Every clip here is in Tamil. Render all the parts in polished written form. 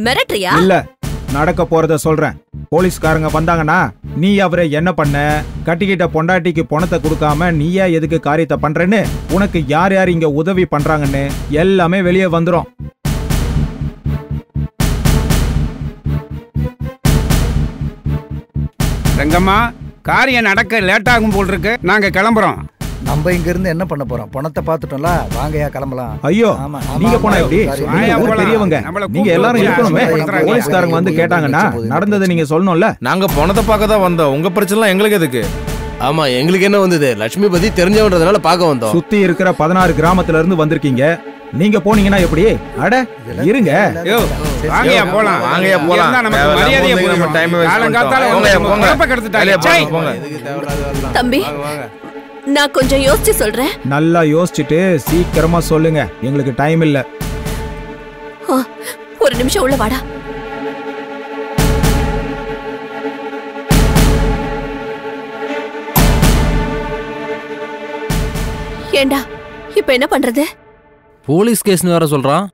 மிரட்டறியா? இல்ல, நடக்க போறத சொல்றேன். போலீஸ்காரங்க வந்தாங்கன்னா நீ அவரை என்ன பண்ண, கட்டிக்கிட்ட பொண்டாட்டிக்கு பணத்தை கொடுக்காம நீயா எதுக்கு காரியத்தை பண்றேன்னு, உனக்கு யார் யார் இங்க உதவி பண்றாங்கன்னு எல்லாமே வெளியே வந்துரும். ரங்கம்மா, காரியம் நடக்க லேட் ஆகும் போல் இருக்கு. நாங்க கிளம்புறோம். நம்ம இங்க இருந்து என்ன பண்ண போறோம்? பணத்தை பாத்துட்டோம்ல, வாங்கயா கிளம்பலாம். ஐயோ, நீங்க போனா எப்படி? நீங்க பெரியவங்க, நீங்க எல்லாரும் இருக்கணுமே. போலீஸ்காரங்க வந்து கேட்டாங்கன்னா நடந்ததை நீங்க சொல்லணும்ல. நாங்க பணத்தை பார்க்க தான் வந்தோம். உங்க பிரச்சனை எங்களுக்கு எதுக்கு? ஆமா, எங்களுக்கு என்ன வந்தது? லட்சுமி பத்தி தெரிஞ்சவன்றதுனால பார்க்க வந்தோம். சுத்தி இருக்கிற 16 கிராமத்துல இருந்து வந்திருக்கீங்க. நீங்க போனீங்கன்னா எப்படி? அட இருங்க. வாங்கயா போலாம். வாங்கயா போலாம். நமக்கு மரியாதையா போலாம். டைம் தம்பி, நான் கொஞ்சம் யோசிச்சு சொல்றேன். நல்லா யோசிச்சுட்டு சீக்கிரமா சொல்லுங்க, எங்களுக்கு டைம் இல்ல. ஒரு நிமிஷம் உள்ள வாடா. ஏண்டா இப்ப என்ன பண்றது? போலீஸ் கேஸ்னு வேற சொல்றான்.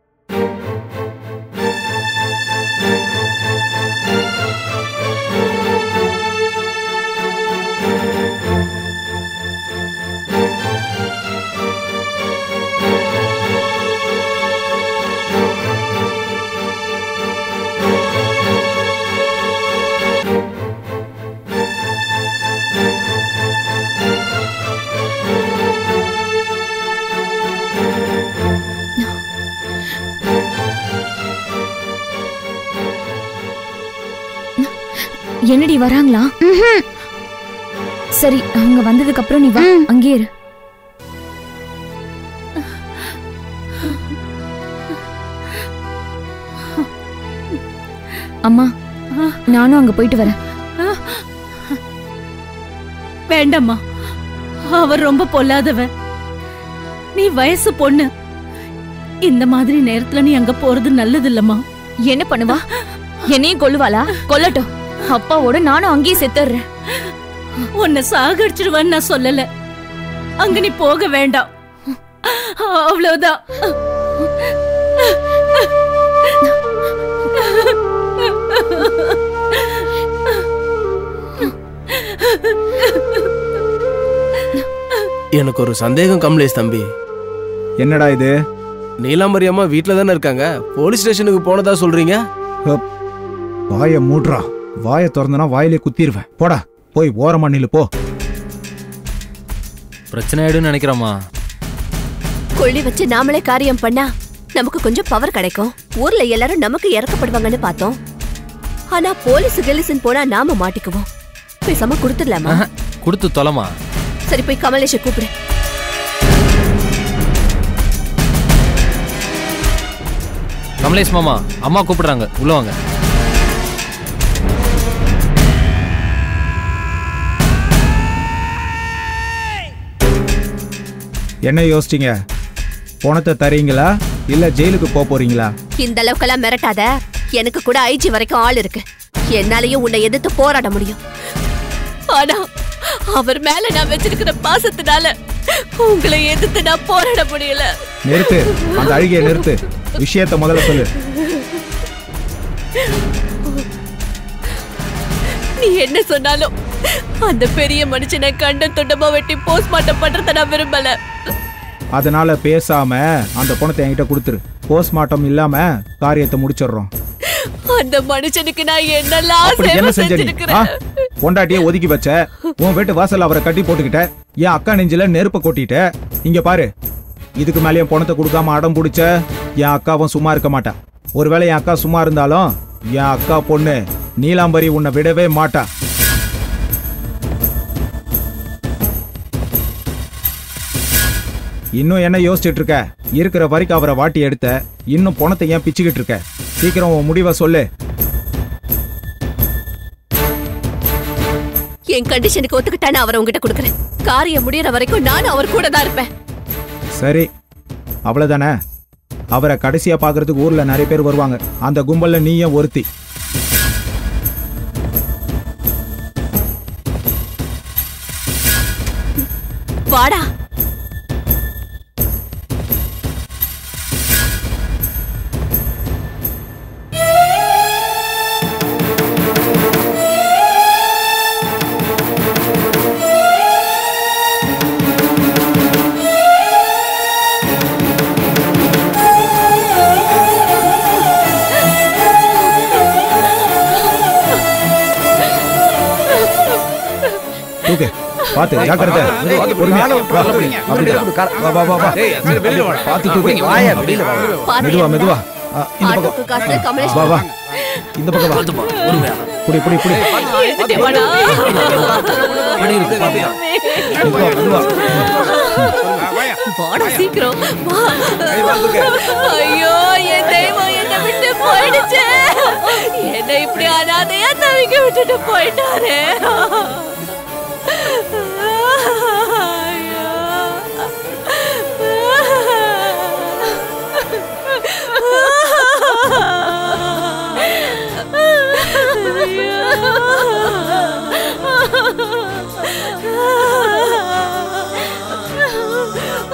என்னடி வராங்களா? சரி, அவங்க வந்ததுக்கு அப்புறம் நீ வா, அங்கே இரு. அம்மா, நானும் அங்க போயிட்டு வரேன். வேண்டாம்மா, அவர் ரொம்ப பொல்லாதவன். நீ வயசு பொண்ணு. இந்த மாதிரி நேரத்துல நீ அங்க போறது நல்லது இல்லம்மா. என்ன பண்ணுவா? என்னையும் கொல்லுவாளா? கொல்லட்டும். அப்பாவோட நானும் அங்கேயே செத்துறேன். உன்னை சாகடிச்சிடுவான்னு நான் சொல்லல. அங்க நீ போக வேண்டாம், அவ்வளவுதான். எனக்கு ஒரு சந்தேகம் கமலேஷ் தம்பி. என்னடா இது? நீலாம்பரி அம்மா வீட்டுல தானே இருக்காங்க, போலீஸ் ஸ்டேஷனுக்கு போனதா சொல்றீங்க? வாய மூடுறா. வாய திறந்தனா வாயிலே குத்திடுவேன். போடா, போய் ஓரமா நில்லு போ. பிரச்சனை ஆயிடும்னு நினைக்கிறோமா? கொள்ளி வச்சு நாமளே காரியம் பண்ணா நமக்கு கொஞ்சம் பவர் கிடைக்கும். ஊர்ல எல்லாரும் நமக்கு இறக்கப்படுவாங்கன்னு பார்த்தோம். ஆனா போலீஸ் கெலிசன் போனா நாம மாட்டிக்குவோம். பேசாம கொடுத்துடலாமா? கொடுத்து தொலைமா. சரி, போய் கமலேஷ கூப்பிடு. கமலேஷ் மாமா, அம்மா கூப்பிடுறாங்க, உள்ள வாங்க. என்ன யோசிச்சீங்க? பணத்தை தரீங்களா இல்ல ஜெயிலுக்கு போறீங்களா? இந்த அளவுக்கெல்லாம் மிரட்டாத. எனக்கு கூட ஐஜி வரைக்கும் ஆள் இருக்கு. என்னாலயும் உன்னை எதிர்த்து போராட முடியும். ஆனா அவர் மேல நான் வச்சிருக்கிற பாசத்தினால உங்களை எதிர்த்து நான் போராட முடியல. நிறுத்து, அந்த அழுகையை நிறுத்து. விஷயத்தை முதல்ல சொல்லு. நீ என்ன சொன்னாலும் அந்த பெரிய மனுஷனை கண்ட துண்டமா வெட்டி போஸ்ட்மார்ட்டம் பண்றத நான் விரும்பல. அதனால பேசாம அந்த பணத்தை என்கிட்ட கொடுத்துரு. போஸ்ட்மார்ட்டம் இல்லாம காரியத்தை முடிச்சிடுறோம். அந்த மனுஷனுக்கு நான் என்னெல்லாம் என்ன செஞ்ச? செஞ்சிருக்கிறேன். பொண்டாட்டியே ஒதுக்கி வச்ச, உன் வீட்டு வாசல் அவரை கட்டி போட்டுக்கிட்ட, என் அக்கா நெஞ்சில நெருப்ப கொட்டிட்ட. இங்க பாரு, இதுக்கு மேலே என் பணத்தை கொடுக்காம அடம் பிடிச்ச என் அக்காவும் சும்மா இருக்க மாட்டா. ஒருவேளை என் அக்கா சும்மா இருந்தாலும் என் அக்கா பொண்ணு நீலாம்பரி உன்னை விடவே மாட்டா. இன்னும் என்ன யோசிச்சுட்டு இருக்க? இருக்கிற வரைக்கும் அவரை வாட்டி எடுத்த, இன்னும் பணத்தை ஏன் பிச்சுக்கிட்டு இருக்க? சீக்கிரம் உன் முடிவை சொல்லு. என் கண்டிஷனுக்கு ஒத்துக்கிட்டா நான் அவரை உங்ககிட்ட கொடுக்கறேன். காரியம் முடியற வரைக்கும் நானும் அவர் கூட தான் இருப்பேன். சரி, அவ்வளவுதானே? அவரை கடைசியா பாக்குறதுக்கு ஊர்ல நிறைய பேர் வருவாங்க. அந்த கும்பல்ல நீயும் ஒருத்தி. வாடா. தூக்கு பாத்து ஜாக்கிரதை பொறுமையா வா அப்படியே வா வா வா பாத்து தூக்கு வாயா வெளியில வா. மெதுவா மெதுவா இந்த ஆட்டோக்கு காசு பக்கம் கமலேஷ் வா வா இந்த பக்கம் வா புடி புடி புடி எடுத்துட்டு வாடா. மெதுவா மெதுவா வாடா சீக்கிரம் வா. ஐயோ என் தெய்வம் என்னை விட்டு போயிடுச்சு. என்னை இப்படி அனாதையா தவிக்க விட்டுட்டு போயிட்டாரே.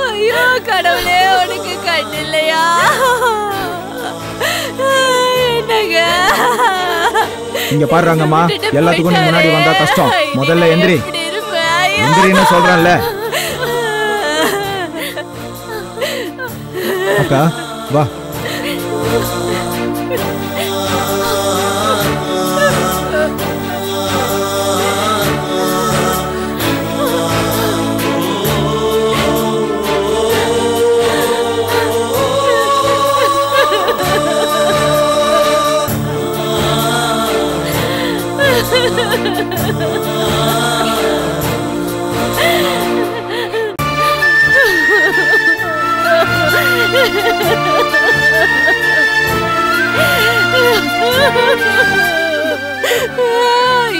ஐயோ கடவுளே, உனக்கு கண் இல்லையா? என்னங்க இங்க பாருங்கம்மா, எல்லாத்துக்கும் நீ முன்னாடி வந்தா கஷ்டம். முதல்ல எந்திரி எந்திரின்னு சொல்றேன்ல. அக்கா வா.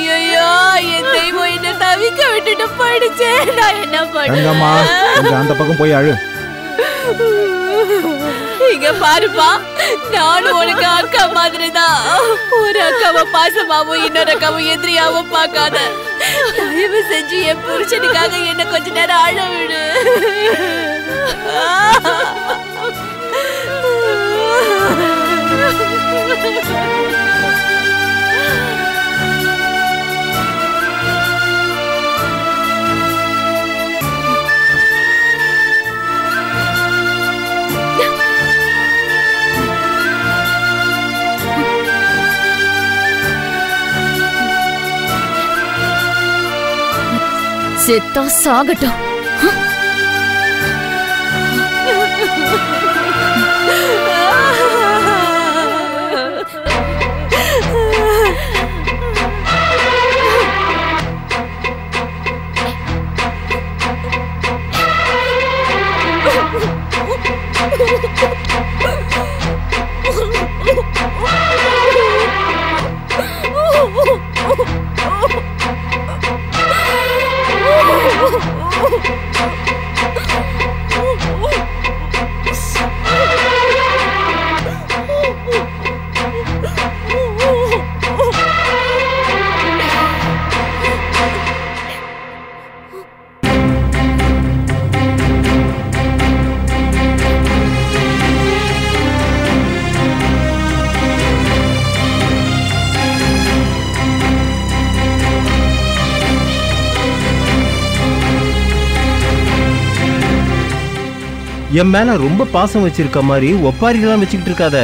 ஐயோ என் தெய்வம் என்ன தவிக்க விட்டுட்டு போயிடுச்சே. நான் என்ன ரங்கம்மா பண்ணேன்? கொஞ்சம் அந்த பக்கம் போய் அழு. இங்க பாருப்பா, நானும் உனக்கு அக்கா மாதிரிதான். ஒரு அக்காவை பாசமாவும் இன்னொரு அக்காவும் எதிரியாவும் பார்க்காத. தயவு செஞ்சு என் புருஷனுக்காக என்ன கொஞ்ச நேரம் அழ விடு. செத்தா சாகட்டும். என் மேல ரொம்ப பாசம் வச்சிருக்க மாதிரி ஒப்பாரிலாம் வச்சுக்கிட்டு இருக்காத.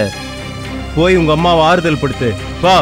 போய் உங்க அம்மாவை ஆறுதல் படுத்து வா.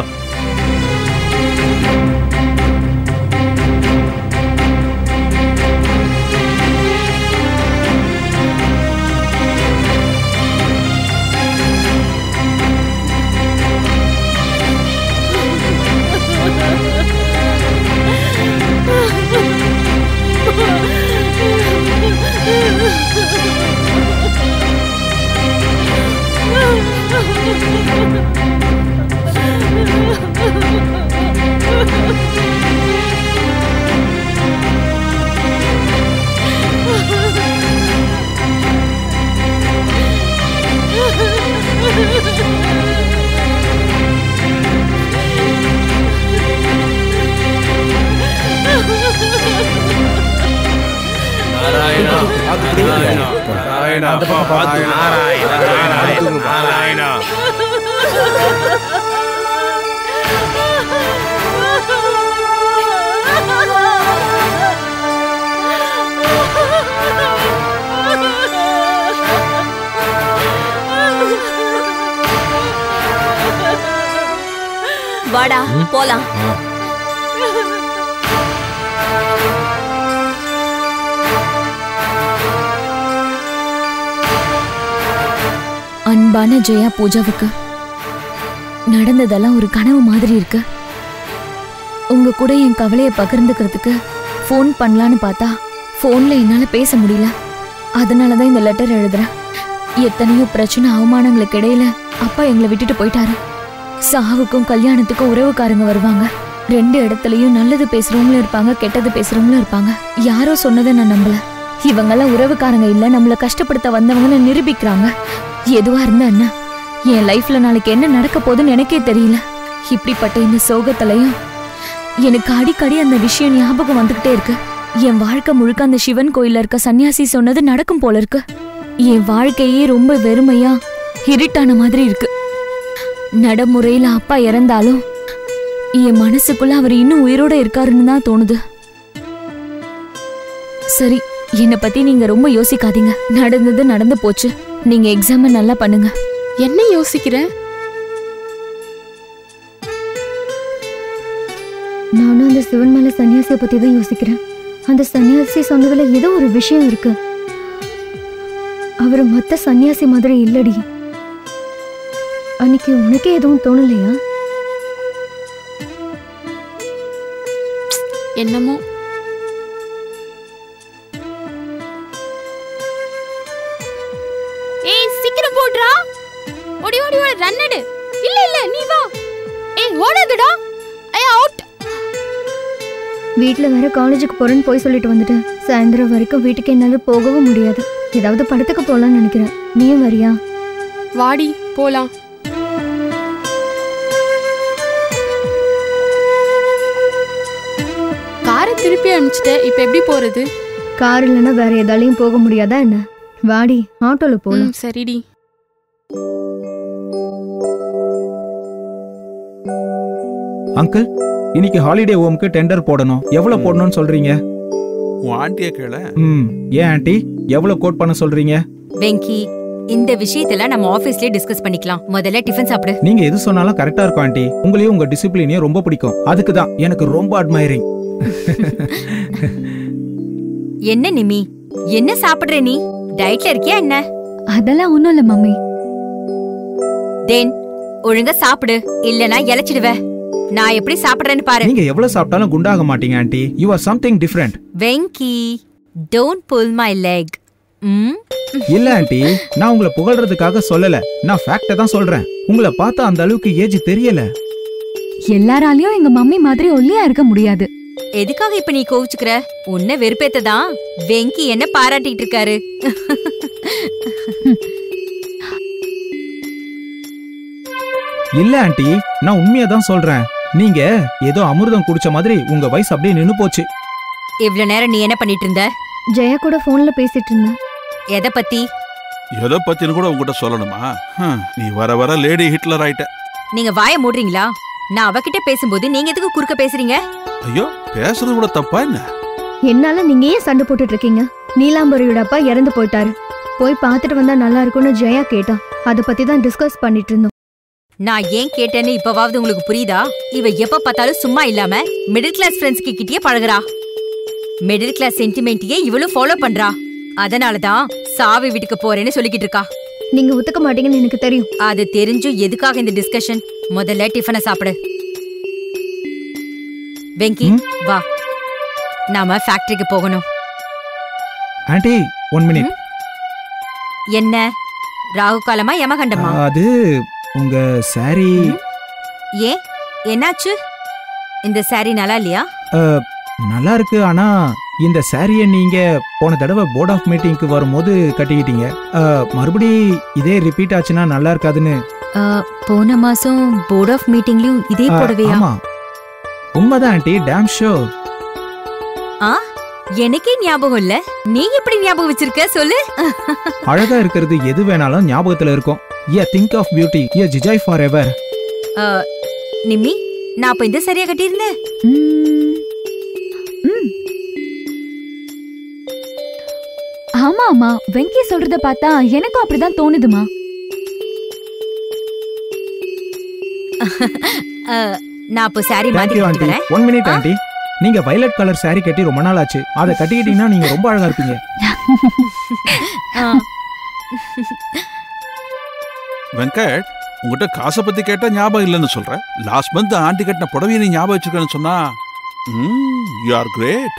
வாடா போலாம். அன்பான ஜெயா பூஜாவுக்கு நடந்ததெல்லாம் ஒரு கனவு மாதிரி இருக்கு. உங்க கூட என் கவலையை பகிர்ந்துக்கிறதுக்கு ஃபோன் பண்ணலான்னு பார்த்தா ஃபோன்ல என்னால பேச முடியல. அதனாலதான் இந்த லெட்டர் எழுதுறேன். எத்தனையோ பிரச்சனை அவமானங்களுக்கு இடையில அப்பா எங்களை விட்டுட்டு போயிட்டாரு. சாவுக்கும் கல்யாணத்துக்கும் உறவுக்காரங்க வருவாங்க. 2 இடத்துலயும் நல்லது பேசுறவங்களும் இருப்பாங்க, கெட்டது பேசுறவங்களும் இருப்பாங்க. யாரோ சொன்னதை நான் நம்பல. இவங்கெல்லாம் உறவுக்காரங்க இல்ல, நம்மள கஷ்டப்படுத்த வந்தவங்கன்னு நிரூபிக்கிறாங்க. எதுவா இருந்தா என்ன, என் லைஃப்ல நாளைக்கு என்ன நடக்க போகுதுன்னு எனக்கே தெரியல. இப்படிப்பட்ட இந்த சோகத்திலையும் எனக்கு அடிக்கடி அந்த விஷயம் ஞாபகம் வந்துகிட்டே இருக்கு. என் வாழ்க்கை முழுக்க அந்த சிவன் கோயில்ல இருக்க சன்னியாசி சொன்னது நடக்கும் போல இருக்கு. என் வாழ்க்கையே ரொம்ப வெறுமையா இருட்டான மாதிரி இருக்கு. நடைமுறையில அப்பா இறந்தாலும் என் மனசுக்குள்ள அவர் இன்னும் உயிரோட இருக்காருன்னு தான் தோணுது. சரி, என்னை பத்தி நீங்க ரொம்ப யோசிக்காதீங்க. நடந்தது நடந்து போச்சு. நீங்க எக்ஸாம் நல்லா பண்ணுங்க. என்ன யோசிக்கிற? நானும் அந்த சிவன் மேல சன்னியாசியை பத்தி தான் யோசிக்கிறேன். அந்த சன்னியாசி சொன்னதுல ஏதோ ஒரு விஷயம் இருக்கு. அவரு மத்த சன்னியாசி மாதிரி இல்லடி. அன்னைக்கு உனக்கே எதுவும் தோணலையா? என்னமோ. ஏய் சீக்கிரம் போடுறா. ஓடி ஓடி ஓடி ரன் எடு. இல்ல இல்ல நீ வா. ஏய் ஓடாதடா. ஏய் அவுட். வீட்ல வேற காலேஜுக்கு போறேன்னு போய் சொல்லிட்டு வந்துட்டேன். சாயந்தரம் வரைக்கும் வீட்டுக்கு என்னால போகவும் முடியாது. ஏதாவது படத்துக்கு போலாம்னு நினைக்கிறேன். நீயும் வரியா? வாடி போலாம். காரை திருப்பி அனுப்பிச்சிட்ட, இப்ப எப்படி போறது? கார் இல்லைன்னா வேற எதாலையும் போக முடியாதா என்ன? வாடி ஆட்டோல போலாம். சரிடி. அங்கிள், இன்னைக்கு ஹாலிடே ஹோம்க்கு டெண்டர் போடணும். எவ்வளவு போடணும்னு சொல்றீங்க? உன் ஆண்டியை கேள. ஏன் ஆண்டி எவ்வளவு கோட் பண்ண சொல்றீங்க? வெங்கி, இந்த விஷயத்துல நம்ம ஆபீஸ்லயே டிஸ்கஸ் பண்ணிக்கலாம். முதல்ல டிஃபன் சாப்பிடு. நீங்க எது சொன்னாலும் கரெக்டா இருக்கும் ஆண்டி. உங்களையும் உங்க டிசிப்ளினையும் ரொம்ப பிடிக்கும். அதுக்கு தான் எனக்கு ரொம்ப அட்மைரிங். என்ன நிமி, என்ன சாப்பிடுற நீ? டயட்ல இருக்கியா என்ன? அதெல்லாம் ஒண்ணும் இல்ல மம்மி. தேன், ஒழுங்கா சாப்பிடு, இல்லனா இளைச்சிடுவே. நான் எப்படி சாப்பிடுறேன்னு பாரு. நீங்க எவ்வளவு சாப்பிட்டாலும் குண்டாக மாட்டீங்க aunty. You are something different. Venky, don't pull my leg. இல்ல ஆண்டி, நான் உங்களை புகழ்றதுக்காக சொல்லல. நான் ஃபேக்ட தான் சொல்றேன். உங்களை பார்த்தா அந்த அளவுக்கு ஏஜ் தெரியல. எல்லாராலையும் எங்க மம்மி மாதிரி ஒல்லியா இருக்க முடியாது. எதுக்காக இப்ப நீ கோவிச்சுக்கிற? உன்ன வெறுப்பேத்ததான் வெங்கி என்ன பாராட்டிட்டு இருக்காரு. இல்ல ஆண்டி, நான் உண்மையா தான் சொல்றேன். நீங்க ஏதோ அமிர்தம் குடிச்ச மாதிரி உங்க வயசு அப்படியே நின்னு போச்சு. இவ்வளவு நேரம் நீ என்ன பண்ணிட்டு இருந்த? ஜெயா கூட போன்ல பேசிட்டு இருந்தேன். எதை பத்தி? எதை பத்தின்னு கூட உங்ககிட்ட சொல்லணுமா? நீ வர வர லேடி ஹிட்லர் ஆயிட்ட. நீங்க வாய மூடுறீங்களா? நான் அவகிட்ட பேசும்போது நீங்க எதுக்கு குறுக்க பேசுறீங்க? ஐயோ, பேசுறது கூட தப்பா என்ன? என்னால நீங்க ஏன் சண்டை போட்டுட்டு இருக்கீங்க? நீலாம்பரியோட அப்பா இறந்து போயிட்டாரு. போய் பார்த்துட்டு வந்தா நல்லா இருக்கும்னு ஜெயா கேட்டா. அத பத்தி தான் டிஸ்கஸ் பண்ணிட்டு இருந்தோம். நான் ஏன் கேட்டேன்னு இப்பவாவது உங்களுக்கு புரியுதா? இவ எப்ப பார்த்தாலும் சும்மா இல்லாம மிடில் கிளாஸ் ஃப்ரெண்ட்ஸ்க்கு கிட்டயே பழகுறா. மிடில் கிளாஸ் சென்டிமெண்ட்டையே இவளும் ஃபாலோ பண்றா. அதனாலதான் சாவி வீட்டுக்கு போறேன்னு சொல்லிக்கிட்டு இருக்கா. நீங்க ஒத்துக்க மாட்டீங்கன்னு எனக்கு தெரியும். அது தெரிஞ்சும் எதுக்காக இந்த டிஸ்கஷன்? முதல்ல டிஃபனை சாப்பிடு. வெங்கி வா, நாம ஃபேக்டரிக்கு போகணும். Aunty 1 minute. என்ன ராகு காலமா யமகண்டமா? அது உங்க சாரி. ஏன் என்னாச்சு? இந்த சாரி நல்லா இல்லையா? நல்லா இருக்கு. ஆனா இந்த சாரிய நீங்க போன தடவை போர்ட் ஆஃப் மீட்டிங்க்கு வரும்போது கட்டிக்கிட்டீங்க. மறுபடி இதே ரிப்பீட் ஆச்சுன்னா நல்லா இருக்காதுன்னு. போன மாசம் போர்ட் ஆஃப் மீட்டிங்லயும் இதே போடவையா? ஆமா, உண்மைதான் ஆண்டி. Dam sure. எனக்கே ஞாபகம் இல்ல. நீ எப்படி ஞாபகம் வச்சிருக்க சொல்லு. அழகா இருக்கிறது எது வேணாலும் ஞாபகத்துல இருக்கும். Think of beauty, joy forever. Nimmi, நான் அப்ப இந்த சரியா கட்டியிருந்தேன். ஆமா ஆமா, வெங்கி சொல்றத பார்த்தா எனக்கும் அப்படிதான் தோணுதுமா. நான் அப்போ சாரி மாத்தி வரேன். 1 மினிட் ஆண்டி. நீங்க வயலட் கலர் சாரி கட்டி ரொம்ப நாள் ஆச்சு. அதை கட்டிக்கிட்டீங்கன்னா நீங்க ரொம்ப அழகா இருப்பீங்க. வெங்கட் உங்ககிட்ட காசை பத்தி கேட்டா ஞாபகம் இல்லைன்னு சொல்றேன். லாஸ்ட் மந்த் ஆண்டி கட்டின புடவையை நீ ஞாபகம் வச்சிருக்கேன்னு சொன்னா you are great.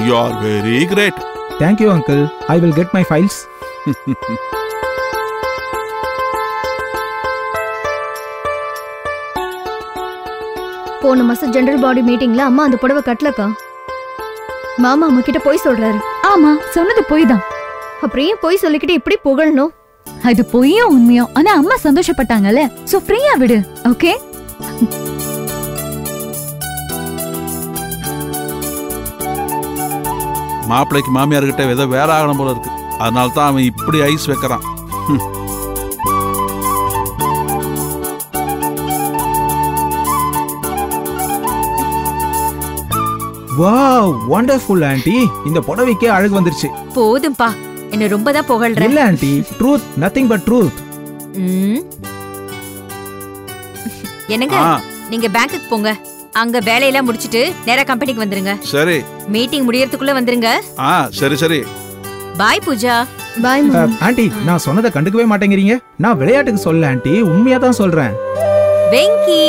You are very great. Thank you uncle. I will get my files. போன மாசம் ஜெனரல் பாடி மீட்டிங்ல அம்மா அந்த புடவை கட்டலக்கா. மாமா அம்மா கிட்ட போய் சொல்றாரு. ஆமா, சொன்னது பொய் தான். அப்புறம் ஏன் போய் சொல்லிக்கிட்டு இப்படி புகழணும்? அது பொய்யும் உண்மையும். ஆனா அம்மா சந்தோஷப்பட்டாங்கல்ல, சோ ஃப்ரீயா விடு. ஓகே? மாப்பிள்ளைக்கு மாமியார்கிட்ட ஏதோ வேற ஆகணும் போல இருக்கு. அதனால தான் அவன் இப்படி ஐஸ் வைக்கிறான். Wow, wonderful aunty. இந்த புடவைக்கே அழகு வந்துருச்சு. போதும்பா, என்ன ரொம்ப தான் புகழ்ற. இல்ல aunty, truth, nothing but truth. என்னங்க, நீங்க பேங்க்குக்கு போங்க. அங்க வேலையெல்லாம் முடிச்சிட்டு நேரா கம்பெனிக்கு வந்துருங்க. சரி. மீட்டிங் முடியறதுக்குள்ள வந்துருங்க. சரி சரி. பாய் பூஜா. பாய் ஆண்டி, நான் சொன்னதை கண்டுக்கவே மாட்டேங்கிறீங்க. நான் விளையாட்டுக்கு சொல்ல ஆண்டி, உண்மையா தான் சொல்றேன். வெங்கி,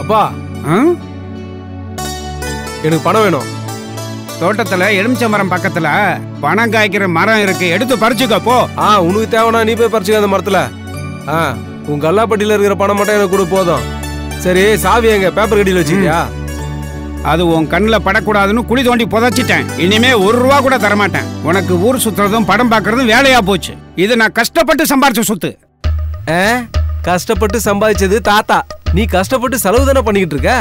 அப்பா, எனக்கு பணம் வேணும். தோட்டத்துல எலுமிச்சை மரம் பக்கத்துல பணம் காய்க்கிற மரம் இருக்கு, எடுத்து பறிச்சுக்க போ. உனக்கு தேவைன்னா நீ போய் பறிச்சுக்க அந்த மரத்துல. உங்க கல்லாப்பட்டியில இருக்கிற பணம் மட்டும் எனக்கு கூட போதும். சரி, சாவி எங்க பேப்பர் கடியில் வச்சுக்கியா? அது உன் கண்ணில் படக்கூடாதுன்னு குழி தோண்டி புதைச்சிட்டேன். இனிமே ₹1 கூட தரமாட்டேன். உனக்கு ஊர் சுத்துறதும் படம் பார்க்கறதும் வேலையா போச்சு. இது நான் கஷ்டப்பட்டு சம்பாரிச்ச சொத்து. கஷ்டப்பட்டு சம்பாதிச்சது தாத்தா. நீ கஷ்டப்பட்டு செலவு தானே பண்ணிக்கிட்டு இருக்க.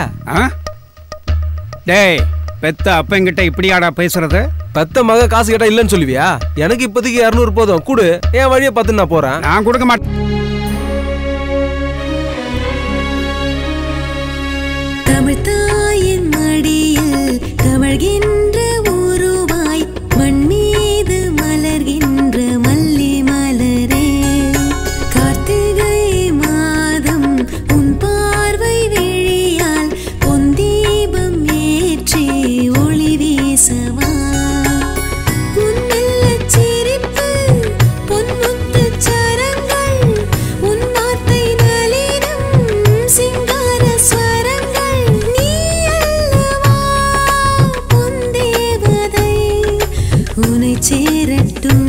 டேய், பெத்த அப்பங்கிட்ட இப்படியாடா பேசுறது? பெத்த மக காசு கேட்டா இல்லன்னு சொல்லுவியா? எனக்கு இப்போதைக்கு 200 போதும், கூடு. என் வழியை பார்த்து நான் போறேன். நான் கொடுக்க மாட்டேன். தமிழ்த்தாயின் மடியில் தவழ்கின்ற உருவாய் மண் மீது மலர்கின்ற மல்லி மலரே, கார்த்திகை மாதம் உன் பார்வை விழியால் பொன் தீபம் ஏற்றி ஒளி வீசவா, உன் மெல்லச் சிரிப்பு பொன்முத்துச் சரங்கள், உன் வார்த்தை நளினம் சிங்கார ஸ்வரங்கள், நீ அல்லவா பொன் தேவதை, உனை சேரட்டும்